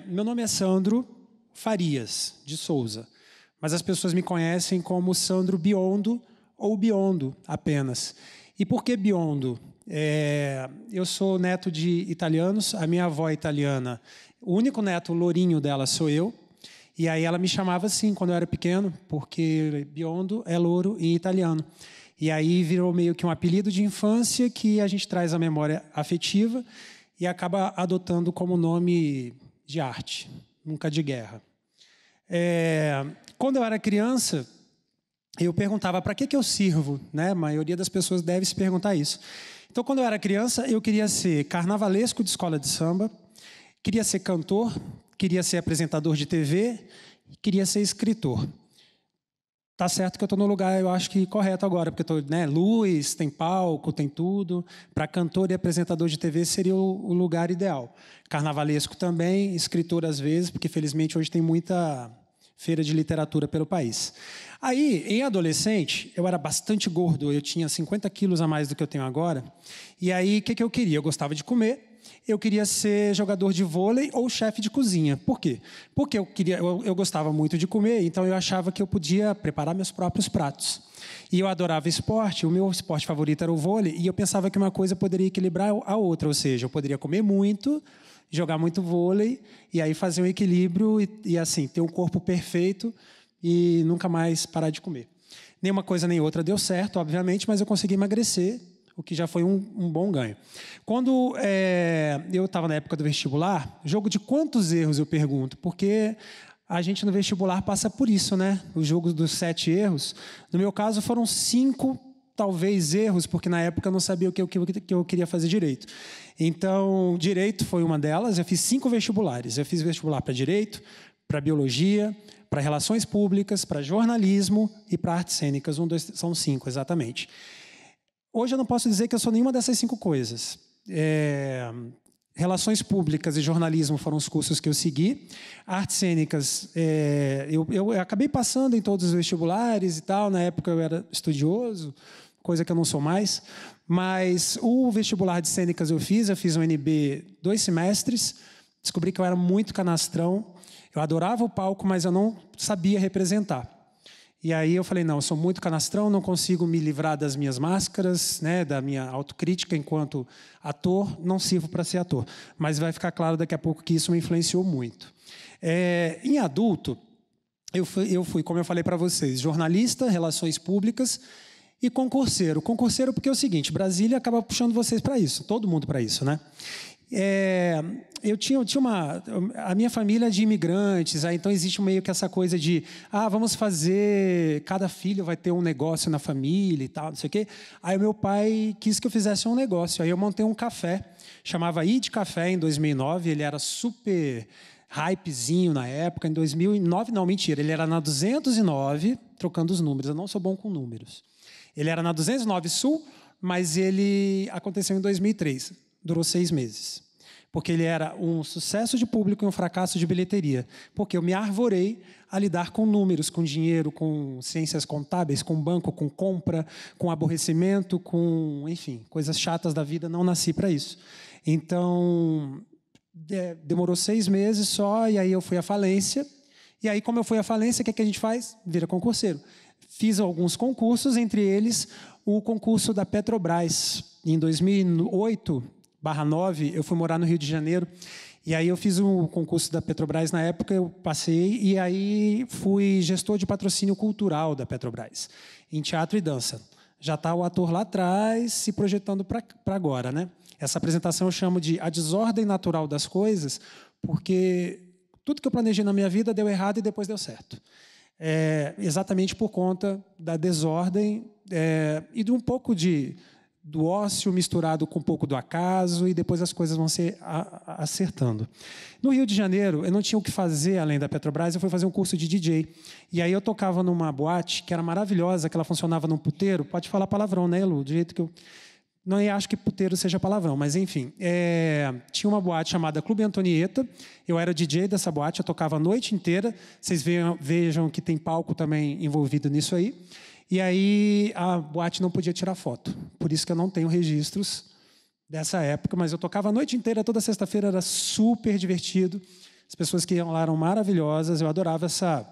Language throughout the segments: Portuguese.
Meu nome é Sandro Farias de Souza, mas as pessoas me conhecem como Sandro Biondo ou Biondo apenas. E por que Biondo? Eu sou neto de italianos, a minha avó é italiana, o único neto lourinho dela sou eu, e aí ela me chamava assim quando eu era pequeno, porque Biondo é louro em italiano. E aí virou meio que um apelido de infância que a gente traz a memória afetiva e acaba adotando como nome de arte, nunca de guerra. Quando eu era criança, eu perguntava para que eu sirvo, né? A maioria das pessoas deve se perguntar isso. Então, quando eu era criança, eu queria ser carnavalesco de escola de samba, queria ser cantor, queria ser apresentador de TV, queria ser escritor. Tá certo que eu estou no lugar, eu acho que correto agora, porque eu estou, né, luz, tem palco, tem tudo. Para cantor e apresentador de TV seria o lugar ideal. Carnavalesco também, escritor às vezes, porque felizmente hoje tem muita feira de literatura pelo país. Aí, em adolescente, eu era bastante gordo, eu tinha 50 quilos a mais do que eu tenho agora. E aí, o que eu queria? Eu gostava de comer. Eu queria ser jogador de vôlei ou chefe de cozinha. Por quê? Porque eu gostava muito de comer, então eu achava que eu podia preparar meus próprios pratos. E eu adorava esporte, o meu esporte favorito era o vôlei, e eu pensava que uma coisa poderia equilibrar a outra, ou seja, eu poderia comer muito, jogar muito vôlei, e aí fazer um equilíbrio e assim, ter um corpo perfeito e nunca mais parar de comer. Nenhuma coisa nem outra deu certo, obviamente, mas eu consegui emagrecer, o que já foi um bom ganho. Quando eu estava na época do vestibular, jogo de quantos erros eu pergunto? Porque a gente no vestibular passa por isso, né? O jogo dos 7 erros. No meu caso, foram 5, talvez, erros, porque na época eu não sabia o que eu queria fazer direito. Então, direito foi uma delas. Eu fiz 5 vestibulares. Eu fiz vestibular para direito, para biologia, para relações públicas, para jornalismo e para artes cênicas. São 5, exatamente. Hoje eu não posso dizer que eu sou nenhuma dessas 5 coisas. Relações públicas e jornalismo foram os cursos que eu segui. Artes cênicas, eu acabei passando em todos os vestibulares e tal. Na época eu era estudioso, coisa que eu não sou mais. Mas o vestibular de cênicas eu fiz um NB 2 semestres. Descobri que eu era muito canastrão. Eu adorava o palco, mas eu não sabia representar. E aí eu falei, não, eu sou muito canastrão, não consigo me livrar das minhas máscaras, né, da minha autocrítica enquanto ator, não sirvo para ser ator. Mas vai ficar claro daqui a pouco que isso me influenciou muito. Em adulto, eu fui, como eu falei para vocês, jornalista, relações públicas e concurseiro. Concurseiro porque é o seguinte, Brasília acaba puxando vocês para isso, todo mundo para isso, né? Eu tinha a minha família é de imigrantes, então existe meio que essa coisa de vamos fazer, cada filho vai ter um negócio na família e tal, não sei o quê. Aí o meu pai quis que eu fizesse um negócio, aí eu montei um café, chamava ID Café em 2009, ele era super hypezinho na época, em 2009, não, mentira, ele era na 209, trocando os números, eu não sou bom com números. Ele era na 209 Sul, mas ele aconteceu em 2003. Durou 6 meses. Porque ele era um sucesso de público e um fracasso de bilheteria. Porque eu me arvorei a lidar com números, com dinheiro, com ciências contábeis, com banco, com compra, com aborrecimento, com, enfim, coisas chatas da vida. Não nasci para isso. Então, demorou 6 meses só, e aí eu fui à falência. E aí, como eu fui à falência, o que a gente faz? Vira concurseiro. Fiz alguns concursos, entre eles o concurso da Petrobras. Em 2008... /9, eu fui morar no Rio de Janeiro, e aí eu fiz o concurso da Petrobras na época, eu passei, e aí fui gestor de patrocínio cultural da Petrobras, em teatro e dança. Já está o ator lá atrás, se projetando para agora, né? Essa apresentação eu chamo de A Desordem Natural das Coisas, porque tudo que eu planejei na minha vida deu errado e depois deu certo. Exatamente por conta da desordem e de um pouco do ócio misturado com um pouco do acaso, e depois as coisas vão se acertando. No Rio de Janeiro, eu não tinha o que fazer além da Petrobras, eu fui fazer um curso de DJ. E aí eu tocava numa boate que era maravilhosa, que ela funcionava num puteiro. Pode falar palavrão, né, Lu? Do jeito que eu... Não acho que puteiro seja palavrão, mas enfim. Tinha uma boate chamada Clube Antonieta. Eu era DJ dessa boate, eu tocava a noite inteira. Vocês vejam que tem palco também envolvido nisso aí. E aí a boate não podia tirar foto. Por isso que eu não tenho registros dessa época, mas eu tocava a noite inteira, toda sexta-feira, era super divertido. As pessoas que iam lá eram maravilhosas, eu adorava essa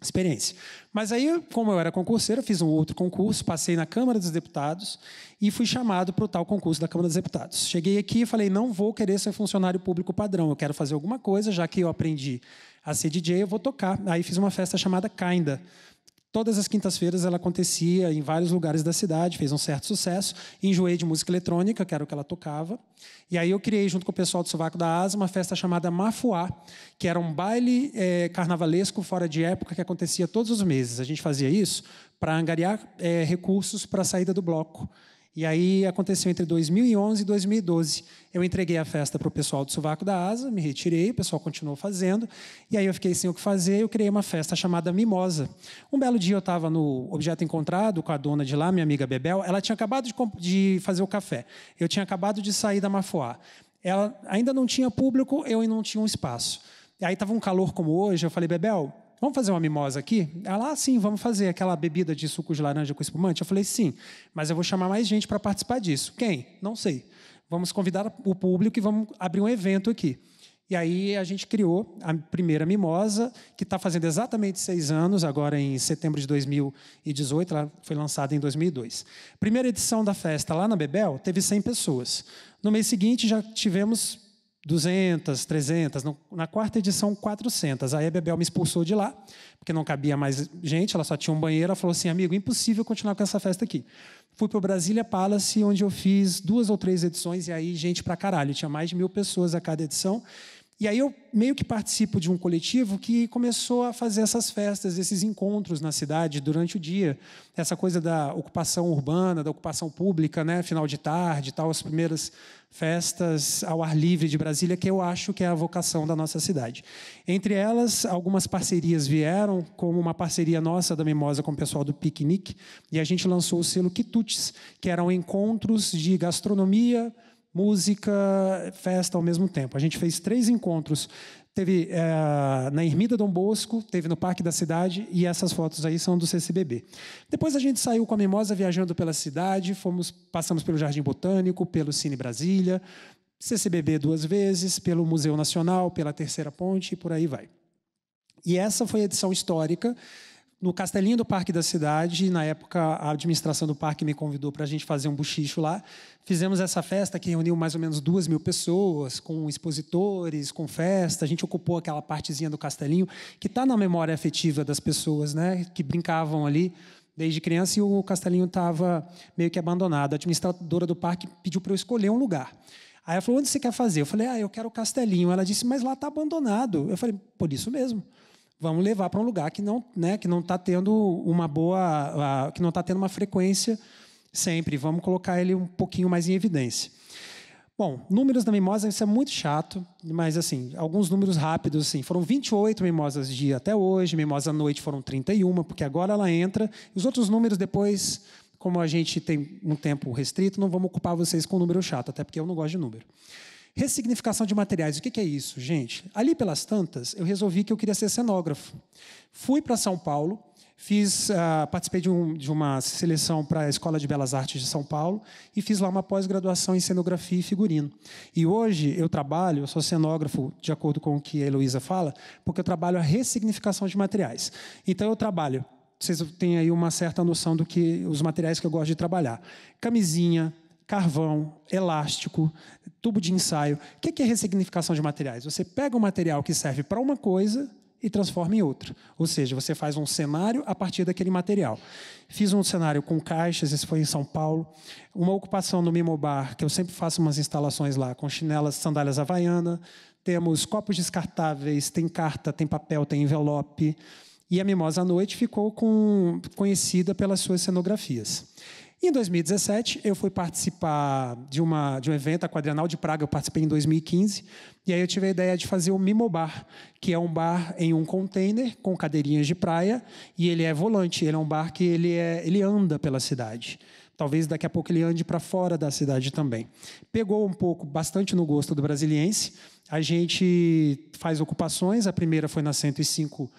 experiência. Mas aí, como eu era concurseiro, eu fiz um outro concurso, passei na Câmara dos Deputados e fui chamado para o tal concurso da Câmara dos Deputados. Cheguei aqui e falei, não vou querer ser funcionário público padrão, eu quero fazer alguma coisa, já que eu aprendi a ser DJ, eu vou tocar. Aí fiz uma festa chamada Kinda. Todas as quintas-feiras ela acontecia em vários lugares da cidade, fez um certo sucesso. Enjoei de música eletrônica, que era o que ela tocava. E aí eu criei, junto com o pessoal do Sovaco da Asa, uma festa chamada Mafuá, que era um baile carnavalesco fora de época que acontecia todos os meses. A gente fazia isso para angariar recursos para a saída do bloco. E aí aconteceu entre 2011 e 2012. Eu entreguei a festa para o pessoal do Sovaco da Asa, me retirei, o pessoal continuou fazendo. E aí eu fiquei sem o que fazer, eu criei uma festa chamada Mimosa. Um belo dia eu estava no Objeto Encontrado com a dona de lá, minha amiga Bebel. Ela tinha acabado de fazer o café. Eu tinha acabado de sair da Mafuá. Ela ainda não tinha público, eu ainda não tinha um espaço. E aí estava um calor como hoje, eu falei, Bebel, vamos fazer uma mimosa aqui? Ela, sim, vamos fazer aquela bebida de suco de laranja com espumante. Eu falei, sim, mas eu vou chamar mais gente para participar disso. Quem? Não sei. Vamos convidar o público e vamos abrir um evento aqui. E aí a gente criou a primeira mimosa, que está fazendo exatamente 6 anos, agora em setembro de 2018, ela foi lançada em 2002. Primeira edição da festa lá na Bebel teve 100 pessoas. No mês seguinte já tivemos 200, 300, na quarta edição 400. Aí a Bebel me expulsou de lá, porque não cabia mais gente, ela só tinha um banheiro. Ela falou assim, amigo, impossível continuar com essa festa aqui. Fui para o Brasília Palace, onde eu fiz 2 ou 3 edições, e aí gente pra caralho, tinha mais de 1.000 pessoas a cada edição. E aí eu meio que participo de um coletivo que começou a fazer essas festas, esses encontros na cidade durante o dia. Essa coisa da ocupação urbana, da ocupação pública, né? Final de tarde, tal, as primeiras festas ao ar livre de Brasília, que eu acho que é a vocação da nossa cidade. Entre elas, algumas parcerias vieram, como uma parceria nossa da Mimosa com o pessoal do Piquenique, e a gente lançou o selo Quitutes, que eram encontros de gastronomia, música, festa ao mesmo tempo. A gente fez 3 encontros. Teve na Ermida Dom Bosco, teve no Parque da Cidade, e essas fotos aí são do CCBB. Depois a gente saiu com a Mimosa viajando pela cidade, passamos pelo Jardim Botânico, pelo Cine Brasília, CCBB 2 vezes, pelo Museu Nacional, pela Terceira Ponte e por aí vai. E essa foi a edição histórica. No Castelinho do Parque da Cidade, na época, a administração do parque me convidou para a gente fazer um buchicho lá. Fizemos essa festa que reuniu mais ou menos 2.000 pessoas, com expositores, com festa. A gente ocupou aquela partezinha do Castelinho, que está na memória afetiva das pessoas, né, que brincavam ali desde criança, e o Castelinho estava meio que abandonado. A administradora do parque pediu para eu escolher um lugar. Aí ela falou, onde você quer fazer? Eu falei, eu quero o Castelinho. Ela disse, mas lá está abandonado. Eu falei, por isso mesmo. Vamos levar para um lugar que não está tendo uma boa, que não está tendo uma frequência sempre. Vamos colocar ele um pouquinho mais em evidência. Bom, números da Mimosa, isso é muito chato, mas assim, alguns números rápidos, assim, foram 28 mimosas dia até hoje, mimosa à noite foram 31, porque agora ela entra. Os outros números depois, como a gente tem um tempo restrito, não vamos ocupar vocês com número chato, até porque eu não gosto de número. Ressignificação de materiais. O que é isso, gente? Ali pelas tantas, eu resolvi que eu queria ser cenógrafo. Fui para São Paulo, participei de uma seleção para a Escola de Belas Artes de São Paulo e fiz lá uma pós-graduação em cenografia e figurino. E hoje eu sou cenógrafo, de acordo com o que a Heloísa fala, porque eu trabalho a ressignificação de materiais. Então eu trabalho, vocês têm aí uma certa noção do que os materiais que eu gosto de trabalhar. Camisinha, carvão, elástico, tubo de ensaio. O que é ressignificação de materiais? Você pega um material que serve para uma coisa e transforma em outra. Ou seja, você faz um cenário a partir daquele material. Fiz um cenário com caixas, esse foi em São Paulo. Uma ocupação no Mimobar, que eu sempre faço umas instalações lá, com chinelas, sandálias havaiana. Temos copos descartáveis, tem carta, tem papel, tem envelope. E a Mimosa à Noite ficou conhecida pelas suas cenografias. Em 2017, eu fui participar de um evento, a Quadrienal de Praga, eu participei em 2015, e aí eu tive a ideia de fazer o Mimobar, que é um bar em um container com cadeirinhas de praia, e ele é volante, ele é um bar que ele anda pela cidade. Talvez daqui a pouco ele ande para fora da cidade também. Pegou bastante no gosto do brasiliense. A gente faz ocupações, a primeira foi na 105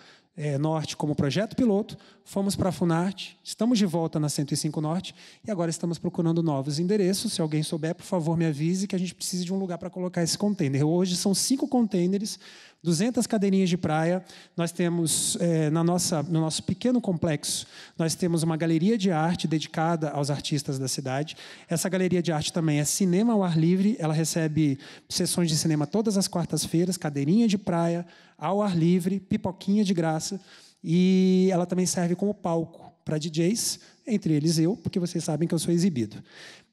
Norte como projeto piloto, fomos para a Funarte, estamos de volta na 105 Norte e agora estamos procurando novos endereços. Se alguém souber, por favor, me avise que a gente precisa de um lugar para colocar esse container. Hoje são 5 containers, 200 cadeirinhas de praia. Nós temos, no nosso pequeno complexo, nós temos uma galeria de arte dedicada aos artistas da cidade. Essa galeria de arte também é cinema ao ar livre, ela recebe sessões de cinema todas as quartas-feiras, cadeirinha de praia, ao ar livre, pipoquinha de graça, e ela também serve como palco para DJs, entre eles eu, porque vocês sabem que eu sou exibido.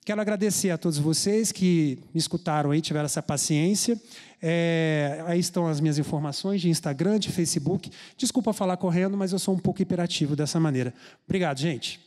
Quero agradecer a todos vocês que me escutaram aí, tiveram essa paciência. Aí estão as minhas informações de Instagram, de Facebook. Desculpa falar correndo, mas eu sou um pouco hiperativo dessa maneira. Obrigado, gente.